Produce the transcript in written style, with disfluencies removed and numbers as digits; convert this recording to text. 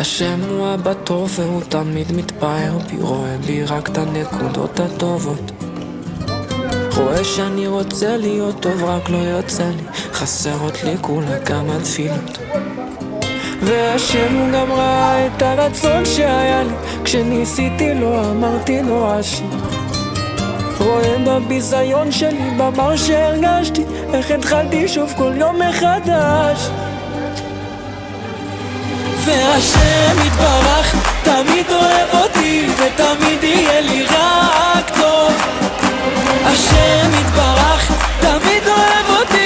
השם הוא אבא טוב והוא תמיד מתפאר בי, רואה בי רק את הנקודות הטובות, רואה שאני רוצה להיות טוב רק לא יוצא לי, חסרות לי כולה כמה תפילות. והשם הוא גם ראה את הרצון שהיה לי, כשניסיתי לא אמרתי נואשי, רואה בביזיון שלי, במר שהרגשתי, איך התחלתי שוב כל יום מחדש. והשם יתברך תמיד אוהב אותי, ותמיד יהיה לי רק טוב. השם יתברך תמיד אוהב אותי,